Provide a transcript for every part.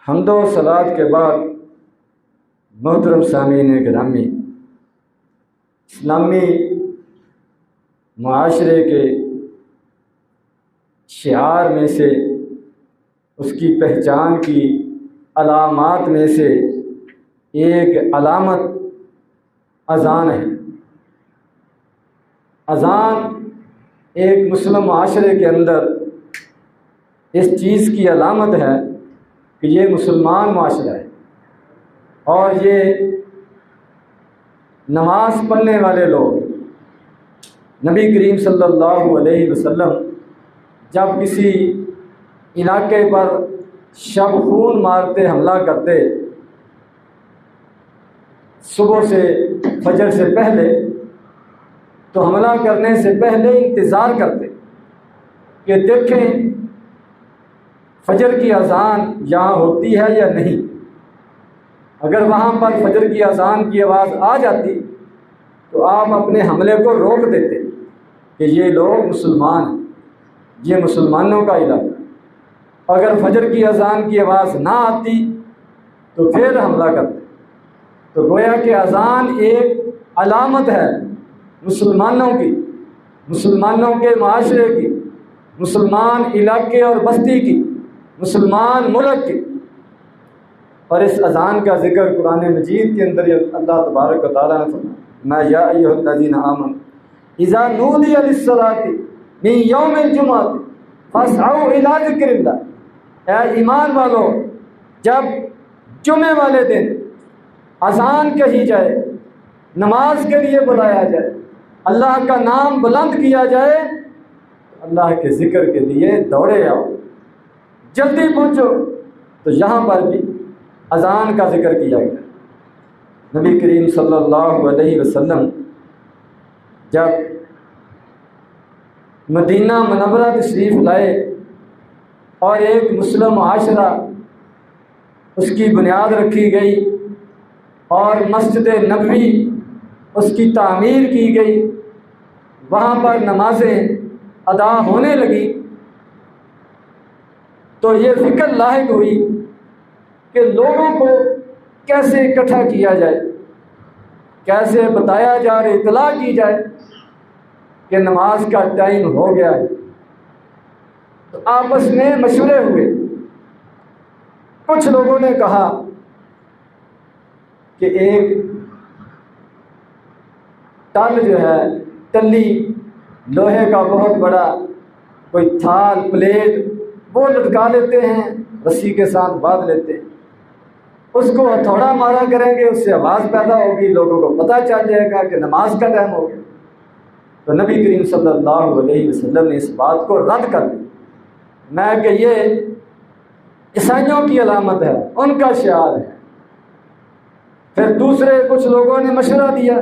حمد و صلات کے بعد محترم سامعین گرامی، اسلامی معاشرے کے شعار میں سے، اس کی پہچان کی علامات میں سے ایک علامت اذان ہے۔ اذان ایک مسلم معاشرے کے اندر اس چیز کی علامت ہے کہ یہ مسلمان معاشرہ ہے، اور یہ نماز پڑھنے والے لوگ، نبی کریم صلی اللہ علیہ وسلم جب کسی علاقے پر شب خون مارتے حملہ کرتے، صبح سے فجر سے پہلے، تو حملہ کرنے سے پہلے انتظار کرتے کہ دیکھیں فجر کی اذان یہاں ہوتی ہے یا نہیں۔ اگر وہاں پر فجر کی اذان کی آواز آ جاتی تو آپ اپنے حملے کو روک دیتے کہ یہ لوگ مسلمان ہیں، یہ مسلمانوں کا علاقہ۔ اگر فجر کی اذان کی آواز نہ آتی تو پھر حملہ کرتے۔ تو گویا کہ اذان ایک علامت ہے مسلمانوں کی، مسلمانوں کے معاشرے کی، مسلمان علاقے اور بستی کی، مسلمان ملک کی۔ اور اس اذان کا ذکر قرآن مجید کے اندر اللہ تبارک و تعالیٰ نے فرمایا، میں یا ایھا الذین آمنوا اذا نودی للصلاۃ من یوم الجمعۃ فاسعوا الی ذکر اللہ۔ اے ایمان والو، جب جمعے والے دن اذان کہی جائے، نماز کے لیے بلایا جائے، اللہ کا نام بلند کیا جائے، اللہ کے ذکر کے لیے دوڑے آؤ، جلدی پہنچو۔ تو یہاں پر بھی اذان کا ذکر کیا گیا۔ نبی کریم صلی اللہ علیہ وسلم جب مدینہ منورہ تشریف لائے اور ایک مسلم معاشرہ اس کی بنیاد رکھی گئی اور مسجد نبوی اس کی تعمیر کی گئی، وہاں پر نمازیں ادا ہونے لگی، تو یہ فکر لاحق ہوئی کہ لوگوں کو کیسے اکٹھا کیا جائے، کیسے بتایا جائے، اطلاع کی جائے کہ نماز کا ٹائم ہو گیا ہے۔ تو آپس میں مشورے ہوئے۔ کچھ لوگوں نے کہا کہ ایک ٹل جو ہے، ٹلی لوہے کا بہت بڑا کوئی تھال پلیٹ، وہ لٹکا لیتے ہیں، رسی کے ساتھ باندھ لیتے ہیں، اس کو ہتھوڑا مارا کریں گے، اس سے آواز پیدا ہوگی، لوگوں کو پتہ چل جائے گا کہ نماز کا ٹائم ہو گیا۔ تو نبی کریم صلی اللہ علیہ وسلم نے اس بات کو رد کر دیا، میں کہ یہ عیسائیوں کی علامت ہے، ان کا شعار ہے۔ پھر دوسرے کچھ لوگوں نے مشورہ دیا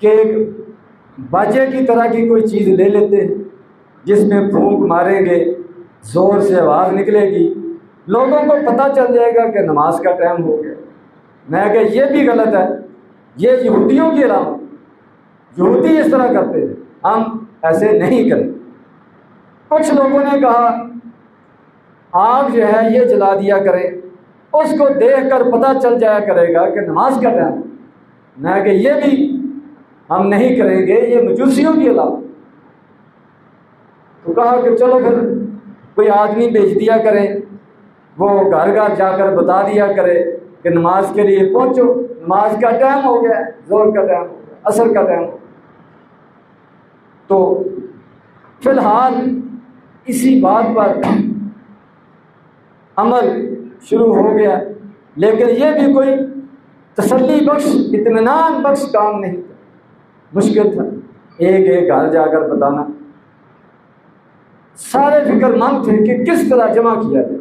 کہ ایک باجے کی طرح کی کوئی چیز لے لیتے ہیں، جس میں پھونک ماریں گے، زور سے آواز نکلے گی، لوگوں کو پتہ چل جائے گا کہ نماز کا ٹائم ہو گیا۔ میں کہ یہ بھی غلط ہے، یہ یہودیوں کی علامت، یہودی اس طرح کرتے ہیں، ہم ایسے نہیں کریں۔ کچھ لوگوں نے کہا آگ جو ہے یہ جلا دیا کریں، اس کو دیکھ کر پتہ چل جایا کرے گا کہ نماز کا ٹائم ہے۔ میں کہ یہ بھی ہم نہیں کریں گے، یہ مجوسیوں کی علامت۔ تو کہا کہ چلو پھر کوئی آدمی بھیج دیا کریں، وہ گھر گھر جا کر بتا دیا کرے کہ نماز کے لیے پہنچو، نماز کا ٹائم ہو گیا، زور کا ٹائم ہو گیا، عصر کا ٹائم ہو گیا۔ تو فی الحال اسی بات پر عمل شروع ہو گیا، لیکن یہ بھی کوئی تسلی بخش، اطمینان بخش کام نہیں تھا، مشکل تھا ایک ایک گھر جا کر بتانا۔ سارے فکر مند تھے کہ کس طرح جمع کیا جائے۔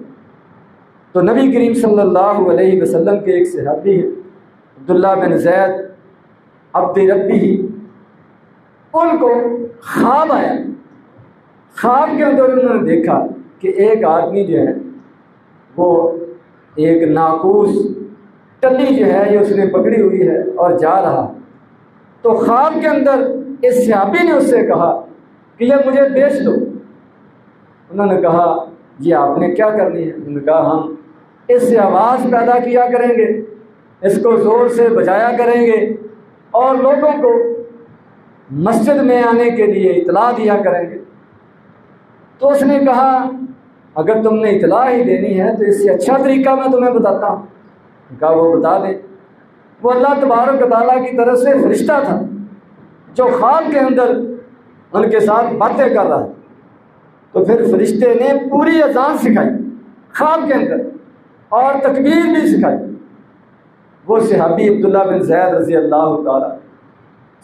تو نبی کریم صلی اللہ علیہ وسلم کے ایک صحابی ہیں عبداللہ بن زید عبد ربی، ان کو خواب آیا۔ خواب کے اندر انہوں نے دیکھا کہ ایک آدمی جو ہے وہ ایک ناقوس ٹلی جو ہے یہ اس نے پکڑی ہوئی ہے اور جا رہا۔ تو خواب کے اندر اس صحابی نے اس سے کہا کہ یہ مجھے بیچ دو۔ انہوں نے کہا یہ آپ نے کیا کرنی ہے؟ انہوں نے کہا ہم اس سے آواز پیدا کیا کریں گے، اس کو زور سے بجایا کریں گے اور لوگوں کو مسجد میں آنے کے لیے اطلاع دیا کریں گے۔ تو اس نے کہا اگر تم نے اطلاع ہی دینی ہے تو اس سے اچھا طریقہ میں تمہیں بتاتا ہوں۔ کہا وہ بتا دیں۔ وہ اللہ تبارک و تعالیٰ کی طرف سے فرشتہ تھا جو خواب کے اندر ان کے ساتھ باتیں کر رہا ہے۔ تو پھر فرشتے نے پوری اذان سکھائی خواب کے اندر اور تکبیر بھی سکھائی۔ وہ صحابی عبداللہ بن زید رضی اللہ تعالیٰ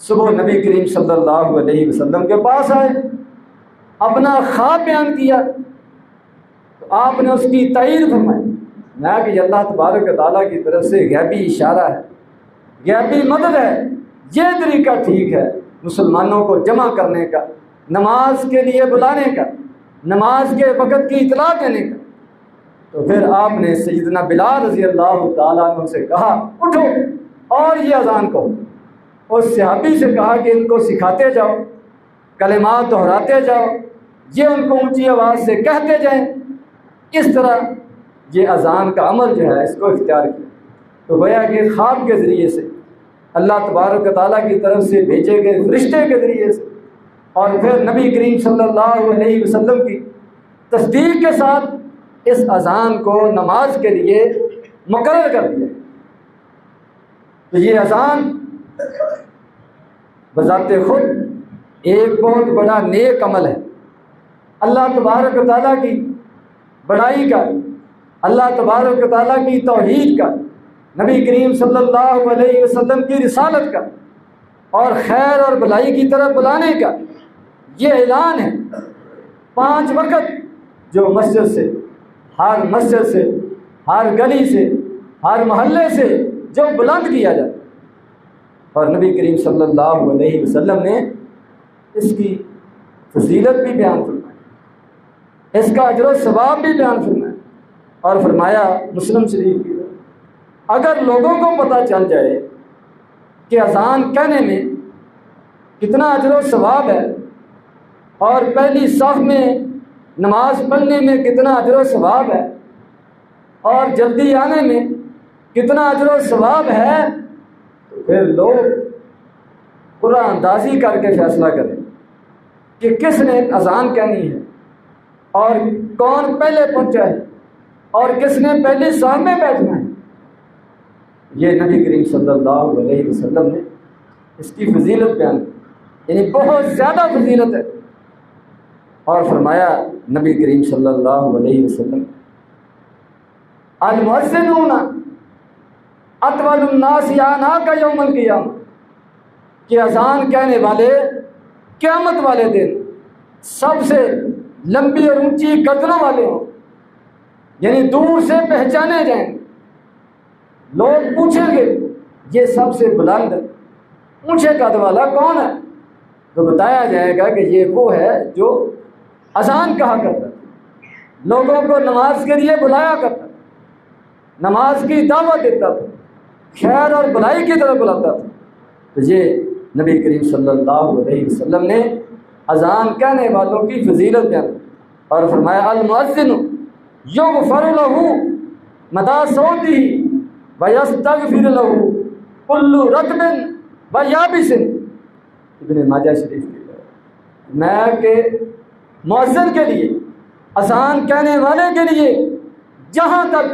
صبح نبی کریم صلی اللہ علیہ وسلم کے پاس آئے، اپنا خواب بیان کیا تو آپ نے اس کی تائید فرمائی، میں کہ یہ اللہ تبارک و تعالیٰ کی طرف سے غیبی اشارہ ہے، غیبی مدد ہے، یہ طریقہ ٹھیک ہے مسلمانوں کو جمع کرنے کا، نماز کے لیے بلانے کا، نماز کے وقت کی اطلاع دینے کا۔ تو پھر آپ نے سیدنا بلال رضی اللہ تعالیٰ عنہ سے کہا اٹھو اور یہ اذان کہو۔ اس صحابی سے کہا کہ ان کو سکھاتے جاؤ، کلمات دہراتے جاؤ، یہ ان کو اونچی آواز سے کہتے جائیں۔ اس طرح یہ اذان کا عمل جو ہے اس کو اختیار کیا۔ تو گویا کہ خواب کے ذریعے سے، اللہ تبارک و تعالیٰ کی طرف سے بھیجے گئے فرشتے کے ذریعے سے، اور پھر نبی کریم صلی اللہ علیہ وسلم کی تصدیق کے ساتھ اس اذان کو نماز کے لیے مقرر کر دیا۔ تو یہ اذان بذات خود ایک بہت بڑا نیک عمل ہے، اللہ تبارک و تعالیٰ کی بڑائی کا، اللہ تبارک و تعالیٰ کی توحید کا، نبی کریم صلی اللہ علیہ وسلم کی رسالت کا اور خیر اور بھلائی کی طرف بلانے کا یہ اعلان ہے۔ 5 وقت جو مسجد سے، ہر مسجد سے، ہر گلی سے، ہر محلے سے جو بلند کیا جاتا ہے، اور نبی کریم صلی اللہ علیہ وسلم نے اس کی فضیلت بھی بیان فرمائی، اس کا اجر و ثواب بھی بیان فرمایا، اور فرمایا مسلم شریف کی اگر لوگوں کو پتہ چل جائے کہ اذان کہنے میں کتنا اجر و ثواب ہے اور پہلی صف میں نماز پڑھنے میں کتنا اجر و ثواب ہے اور جلدی آنے میں کتنا اجر و ثواب ہے، تو پھر لوگ قرآن اندازی کر کے فیصلہ کریں کہ کس نے اذان کہنی ہے اور کون پہلے پہنچا ہے اور کس نے پہلی صف میں بیٹھنا ہے۔ یہ نبی کریم صلی اللہ علیہ وسلم نے اس کی فضیلت بیان کی، یعنی بہت زیادہ فضیلت ہے، اور فرمایا نبی کریم صلی اللہ علیہ وسلم المؤذنون اطول الناس عناق یوم القیامہ، کہ اذان کہنے والے قیامت والے دن سب سے لمبی اور اونچی گردنوں والے ہوں، یعنی دور سے پہچانے جائیں گے۔ لوگ پوچھیں گے یہ سب سے بلند اونچے قد والا کون ہے؟ تو بتایا جائے گا کہ یہ وہ ہے جو اذان کہا کرتا تھا، لوگوں کو نماز کے لیے بلایا کرتا تھا، نماز کی دعوت دیتا تھا، خیر اور بھلائی کی طرف بلاتا تھا۔ تو یہ نبی کریم صلی اللہ علیہ وسلم نے اذان کہنے والوں کی فضیلت بیان اور فرمایا المؤذن یغفر له مدى صوته ویستغفر له کل رطب ویابس۔ ابن ماجہ شریف کی میں کہ مؤذن کے لیے، اذان کہنے والے کے لیے جہاں تک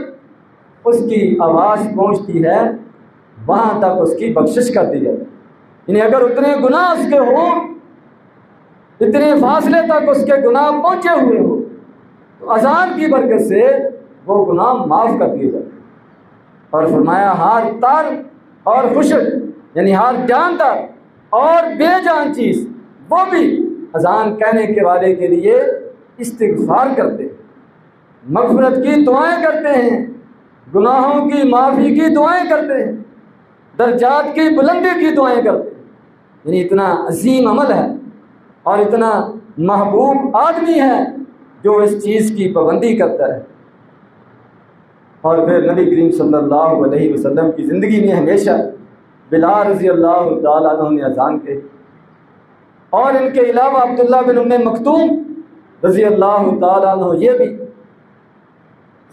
اس کی آواز پہنچتی ہے وہاں تک اس کی بخشش کر دی جائے، یعنی اگر اتنے گناہ اس کے ہوں، اتنے فاصلے تک اس کے گناہ پہنچے ہوئے ہوں، تو اذان کی برکت سے وہ گناہ معاف کر دیے جاتے۔ اور فرمایا ہر تر اور خشک، یعنی ہر جاندار اور بے جان چیز وہ بھی اذان کہنے کے والے کے لیے استغفار کرتے ہیں، مغفرت کی دعائیں کرتے ہیں، گناہوں کی معافی کی دعائیں کرتے ہیں، درجات کی بلندی کی دعائیں کرتے ہیں۔ یعنی اتنا عظیم عمل ہے اور اتنا محبوب آدمی ہے جو اس چیز کی پابندی کرتا ہے۔ اور پھر نبی کریم صلی اللہ علیہ وسلم کی زندگی میں ہمیشہ بلال رضی اللہ تعالیٰ عنہ نے اذان کہی، اور ان کے علاوہ عبداللہ بن ام مکتوم رضی اللہ تعالیٰ عنہ یہ بھی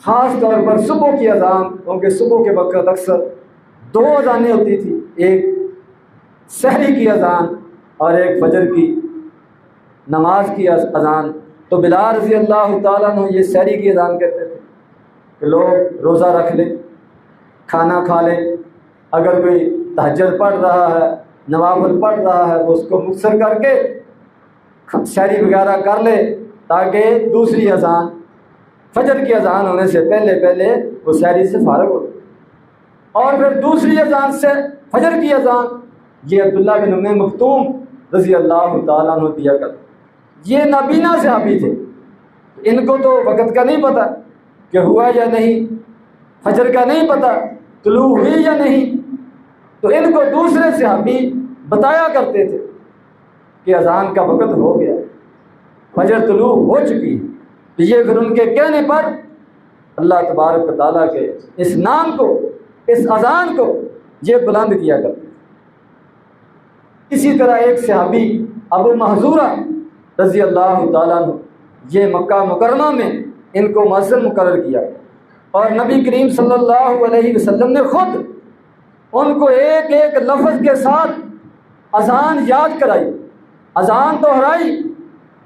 خاص طور پر صبح کی اذان، کیونکہ صبح کے وقت اکثر 2 اذانیں ہوتی تھی، ایک سحری کی اذان اور ایک فجر کی نماز کی اذان۔ تو بلال رضی اللہ تعالیٰ عنہ یہ سحری کی اذان کہتے تھے کہ لوگ روزہ رکھ لیں، کھانا کھا لیں، اگر کوئی تہجد پڑھ رہا ہے، نوافل پڑھ رہا ہے، وہ اس کو مختصر کر کے سحری وغیرہ کر لے، تاکہ دوسری اذان فجر کی اذان ہونے سے پہلے وہ سحری سے فارغ ہو۔ اور پھر دوسری اذان سے فجر کی اذان یہ عبداللہ بن ام مکتوم رضی اللہ تعالیٰ عنہ دیا کرتے۔ یہ نابینا صحابی تھے، ان کو تو وقت کا نہیں پتہ کہ ہوا یا نہیں، فجر کا نہیں پتہ طلوع ہوئی یا نہیں، تو ان کو دوسرے صحابی بتایا کرتے تھے کہ اذان کا وقت ہو گیا، فجر طلوع ہو چکی ہے۔ تو یہ پھر ان کے کہنے پر اللہ تبارک و تعالیٰ کے اس نام کو، اس اذان کو یہ بلند کیا کرتے تھے۔ اسی طرح ایک صحابی ابو محذورہ رضی اللہ تعالیٰ عنہ، یہ مکہ مکرمہ میں ان کو مؤذن مقرر کیا، اور نبی کریم صلی اللہ علیہ وسلم نے خود ان کو ایک ایک لفظ کے ساتھ اذان یاد کرائی، اذان دہرائی،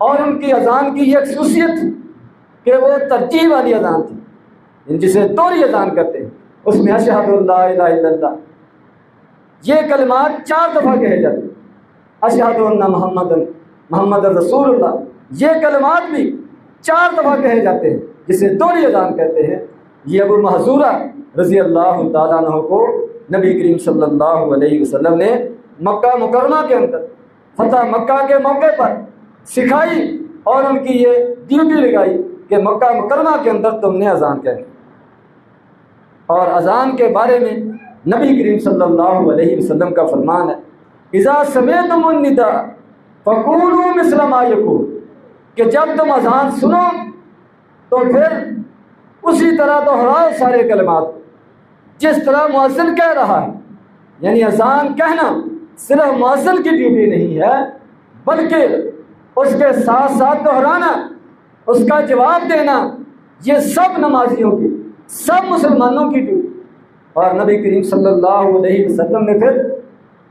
اور ان کی اذان کی یہ خصوصیت تھی کہ وہ ترجیح والی اذان تھی، جسے دوہری اذان کہتے ہیں۔ اس میں اشہد اللہ الہ الا اللہ یہ کلمات 4 دفعہ کہے جاتے ہیں، اشہد ان محمد رسول اللہ یہ کلمات بھی 4 دفعہ کہے جاتے ہیں، جسے دوہری اذان کہتے ہیں۔ یہ ابو محذورہ رضی اللہ تعالیٰ عنہ کو نبی کریم صلی اللہ علیہ وسلم نے مکہ مکرمہ کے اندر فتح مکہ کے موقع پر سکھائی، اور ان کی یہ ڈیوٹی لگائی کہ مکہ مکرمہ کے اندر تم نے اذان کہنی۔ اور اذان کے بارے میں نبی کریم صلی اللہ علیہ وسلم کا فرمان ہے، اذا سمعتم النداء فقولوا مثل ما یقول، کہ جب تم اذان سنو تو پھر اسی طرح دہراؤ سارے کلمات کو جس طرح مؤذن کہہ رہا ہے۔ یعنی اذان کہنا صرف مؤذن کی ڈیوٹی نہیں ہے، بلکہ اس کے ساتھ ساتھ دہرانا، اس کا جواب دینا، یہ سب نمازیوں کی، سب مسلمانوں کی ڈیوٹی۔ اور نبی کریم صلی اللہ علیہ وسلم نے پھر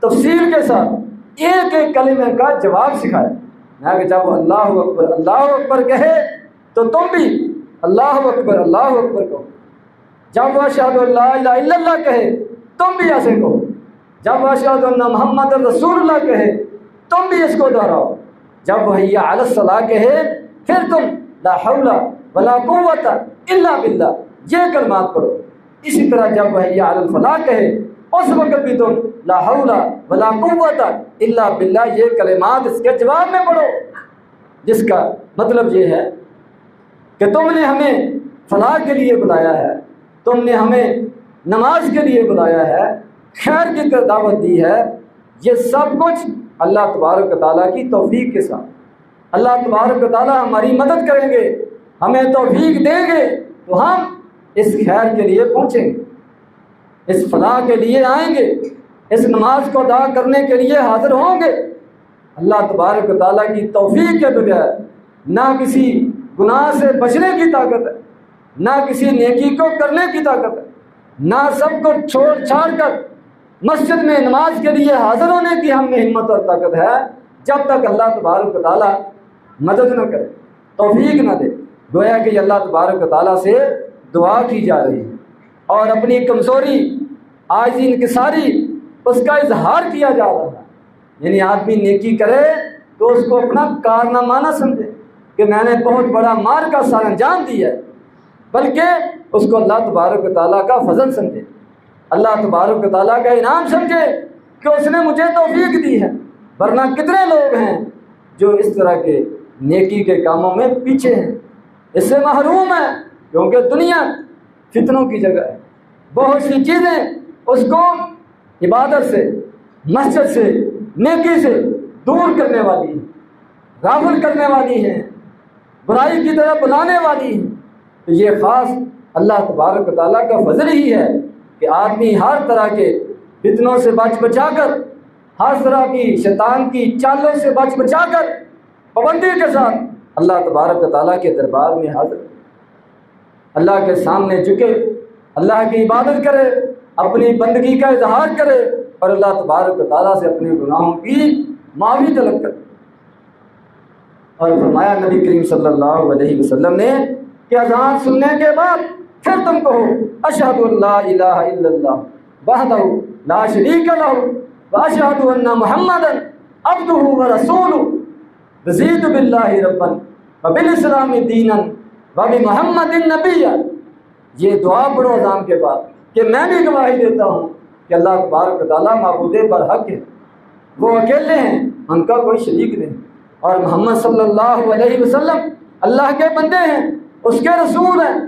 تفصیل کے ساتھ ایک ایک کلمے کا جواب سکھایا، کہ جب اللہ اکبر کہے تو تم بھی اللہ اکبر کہو، جب وہ اشہد اللہ الہ الا اللہ کہے تم بھی ایسے کہو، جب وہ اشہد ان محمد رسول اللہ کہے تم بھی اس کو دہراؤ، جب وہ حی علی الصلاۃ کہے پھر تم لا حول ولا قوت الا باللہ یہ کلمات پڑھو۔ اسی طرح جب وہ حی علی الفلاح کہے اس وقت بھی تم لا حول ولا قوت الا باللہ یہ کلمات اس کے جواب میں پڑھو، جس کا مطلب یہ ہے کہ تم نے ہمیں فلاح کے لیے بلایا ہے، تم نے ہمیں نماز کے لیے بلایا ہے، خیر کی دعوت دی ہے۔ یہ سب کچھ اللہ تبارک و تعالیٰ کی توفیق کے ساتھ، اللہ تبارک و تعالیٰ ہماری مدد کریں گے، ہمیں توفیق دیں گے تو ہم اس خیر کے لیے پہنچیں گے، اس فلاح کے لیے آئیں گے، اس نماز کو ادا کرنے کے لیے حاضر ہوں گے۔ اللہ تبارک و تعالیٰ کی توفیق کے بغیر نہ کسی گناہ سے بچنے کی طاقت ہے، نہ کسی نیکی کو کرنے کی طاقت ہے، نہ سب کو چھوڑ چھاڑ کر مسجد میں نماز کے لیے حاضر ہونے کی ہم میں ہمت اور طاقت ہے، جب تک اللہ تبارک و تعالیٰ مدد نہ کرے، توفیق نہ دے۔ گویا کہ اللہ تبارک و تعالیٰ سے دعا کی جا رہی ہے، اور اپنی کمزوری، عاجزی، انکساری اس کا اظہار کیا جا رہا ہے۔ یعنی آدمی نیکی کرے تو اس کو اپنا کارنامہ نہ سمجھے کہ میں نے بہت بڑا مار کا سر انجام دیا ہے، بلکہ اس کو اللہ تبارک و تعالیٰ کا فضل سمجھے، اللہ تبارک و تعالیٰ کا انعام سمجھے کہ اس نے مجھے توفیق دی ہے۔ ورنہ کتنے لوگ ہیں جو اس طرح کے نیکی کے کاموں میں پیچھے ہیں، اس سے محروم ہیں، کیونکہ دنیا فتنوں کی جگہ ہے، بہت سی چیزیں اس کو عبادت سے، مسجد سے، نیکی سے دور کرنے والی ہیں، غافل کرنے والی ہیں، برائی کی طرف بلانے والی ہیں۔ تو یہ خاص اللہ تبارک و تعالیٰ کا فضل ہی ہے کہ آدمی ہر طرح کے فتنوں سے بچا کر، ہر طرح کی شیطان کی چالوں سے بچا کر پابندی کے ساتھ اللہ تبارک و تعالیٰ کے دربار میں حاضر۔ اللہ کے سامنے جھکے، اللہ کی عبادت کرے، اپنی بندگی کا اظہار کرے اور اللہ تبارک و تعالیٰ سے اپنے گناہوں کی معافی طلب کرے۔ اور فرمایا نبی کریم صلی اللہ علیہ وسلم نے کہ اذان سننے کے بعد پھر تم کہو اشہد ان لا الہ الا اللہ وحدہ لا شریک لہ واشہد ان محمدا عبدہ ورسولہ رضیت باللہ ربا وبالاسلام دینا وبمحمد نبیا۔ یہ دعا پڑھو اذان کے بعد کہ میں بھی گواہی دیتا ہوں کہ اللہ تبارک و تعالیٰ معبود برحق ہے، وہ اکیلے ہیں، ان کا کوئی شریک نہیں، اور محمد صلی اللہ علیہ وسلم اللہ کے بندے ہیں، اس کے رسول ہیں۔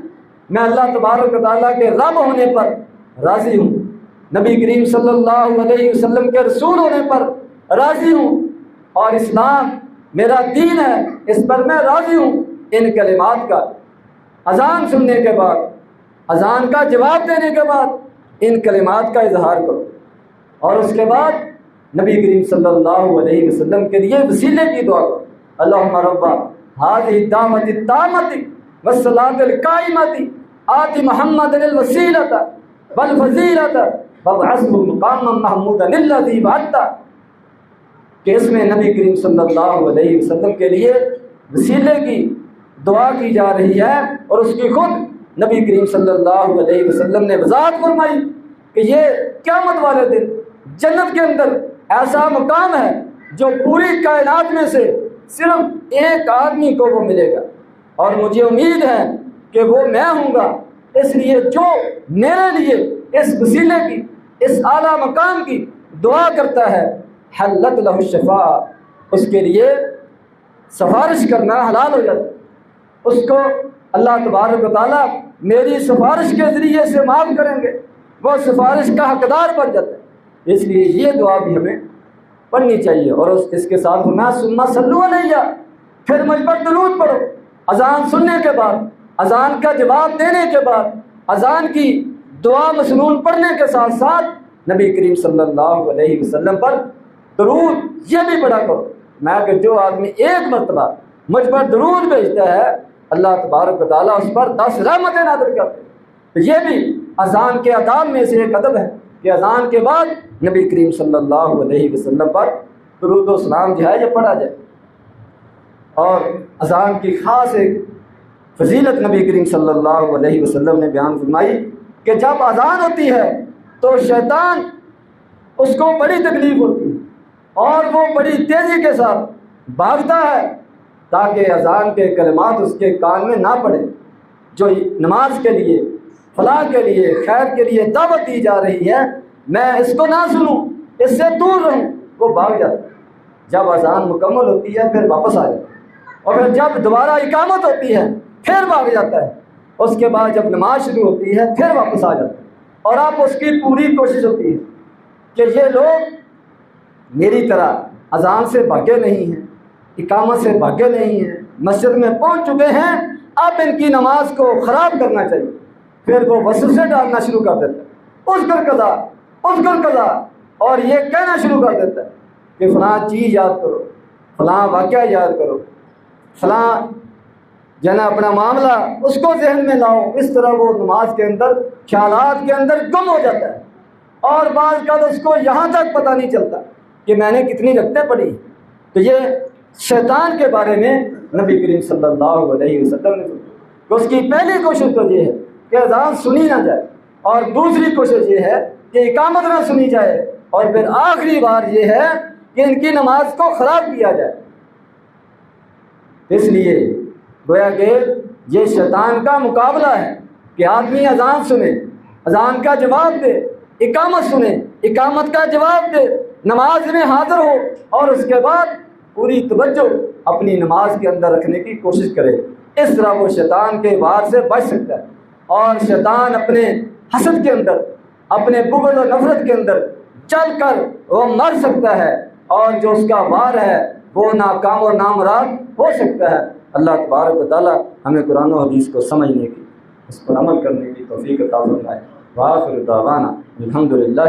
میں اللہ تبارک و تعالیٰ کے رب ہونے پر راضی ہوں، نبی کریم صلی اللہ علیہ وسلم کے رسول ہونے پر راضی ہوں، اور اسلام میرا دین ہے، اس پر میں راضی ہوں۔ ان کلمات کا اذان سننے کے بعد، اذان کا جواب دینے کے بعد ان کلمات کا اظہار کرو، اور اس کے بعد نبی کریم صلی اللہ علیہ وسلم کے لیے وسیلے کی دعا کرو۔ اللہم رب هذه الدعوۃ التامۃ والصلاۃ القائمۃ آت محمد الوسیلۃ والفضیلۃ وابعثہ مقاما محمودا الذی وعدتہ، کہ اس میں نبی کریم صلی اللہ علیہ وسلم کے لیے وسیلے کی دعا کی جا رہی ہے، اور اس کی خود نبی کریم صلی اللہ علیہ وسلم نے وضاحت فرمائی کہ یہ قیامت والے دن جنت کے اندر ایسا مقام ہے جو پوری کائنات میں سے صرف ایک آدمی کو وہ ملے گا، اور مجھے امید ہے کہ وہ میں ہوں گا۔ اس لیے جو میرے لیے اس وسیلے کی، اس اعلیٰ مقام کی دعا کرتا ہے، حلت لہ الشفاعہ، اس کے لیے سفارش کرنا حلال ہو جاتا ہے، اس کو اللہ تبارک و تعالیٰ میری سفارش کے ذریعے سے معاف کریں گے، وہ سفارش کا حقدار بن جاتا ہے۔ اس لیے یہ دعا بھی ہمیں پڑھنی چاہیے، اور اس کے ساتھ میں ثم صلوا علیہ، پھر مجھ پر درود پڑھو۔ اذان سننے کے بعد، اذان کا جواب دینے کے بعد، اذان کی دعا مسنون پڑھنے کے ساتھ ساتھ نبی کریم صلی اللہ علیہ وسلم پر درود یہ بھی پڑھا کرو۔ میں کہ جو آدمی ایک مرتبہ مجھ پر درود بھیجتا ہے، اللہ تبارک و تعالیٰ اس پر 10 رحمتیں نازل کرتے ہیں۔ تو یہ بھی اذان کے آداب میں سے ایک ادب ہے کہ اذان کے بعد نبی کریم صلی اللہ علیہ وسلم پر درود و سلام جو ہے یہ پڑھا جائے۔ اور اذان کی خاص ایک فضیلت نبی کریم صلی اللہ علیہ وسلم نے بیان فرمائی کہ جب اذان ہوتی ہے تو شیطان اس کو بڑی تکلیف ہوتی ہے، اور وہ بڑی تیزی کے ساتھ بھاگتا ہے تاکہ اذان کے کلمات اس کے کان میں نہ پڑے، جو نماز کے لیے، فلاح کے لیے، خیر کے لیے دعوت دی جا رہی ہے، میں اس کو نہ سنوں، اس سے دور رہوں، وہ بھاگ جاتا ہے۔ جب اذان مکمل ہوتی ہے پھر واپس آ جاتا ہے، اور پھر جب دوبارہ اقامت ہوتی ہے پھر بھاگ جاتا ہے، اس کے بعد جب نماز شروع ہوتی ہے پھر واپس آ جاتا ہے، اور اب اس کی پوری کوشش ہوتی ہے کہ یہ لوگ میری طرح اذان سے بھاگے نہیں ہیں، اقامت سے بھاگے نہیں ہیں، مسجد میں پہنچ چکے ہیں، اب ان کی نماز کو خراب کرنا چاہیے۔ پھر وہ وسوسے ڈالنا شروع کر دیتا ہے، اذکر کذا اذکر کذا، اور یہ کہنا شروع کر دیتا ہے کہ فلاں چیز یاد کرو، فلاں واقعہ یاد کرو، فلاں جنا اپنا معاملہ اس کو ذہن میں لاؤ۔ اس طرح وہ نماز کے اندر، خیالات کے اندر گم ہو جاتا ہے، اور بعض کا اس کو یہاں تک پتہ نہیں چلتا کہ میں نے کتنی رکعتیں پڑھی۔ تو یہ شیطان کے بارے میں نبی کریم صلی اللہ علیہ وسلم نے کہ اس کی پہلی کوشش تو یہ ہے کہ اذان سنی نہ جائے، اور دوسری کوشش یہ ہے کہ اقامت نہ سنی جائے، اور پھر آخری بار یہ ہے کہ ان کی نماز کو خراب کیا جائے۔ اس لیے گویا کہ یہ شیطان کا مقابلہ ہے کہ آدمی اذان سنے، اذان کا جواب دے، اقامت سنے، اقامت کا جواب دے، نماز میں حاضر ہو، اور اس کے بعد پوری توجہ اپنی نماز کے اندر رکھنے کی کوشش کرے۔ اس طرح وہ شیطان کے وار سے بچ سکتا ہے، اور شیطان اپنے حسد کے اندر، اپنے بغض و نفرت کے اندر چل کر وہ مر سکتا ہے، اور جو اس کا وار ہے وہ ناکام و نامراد ہو سکتا ہے۔ اللہ تبارک و تعالیٰ ہمیں قرآن و حدیث کو سمجھنے کی، اس پر عمل کرنے کی توفیق عطا فرمائے۔ وآخر دعوانا الحمدللہ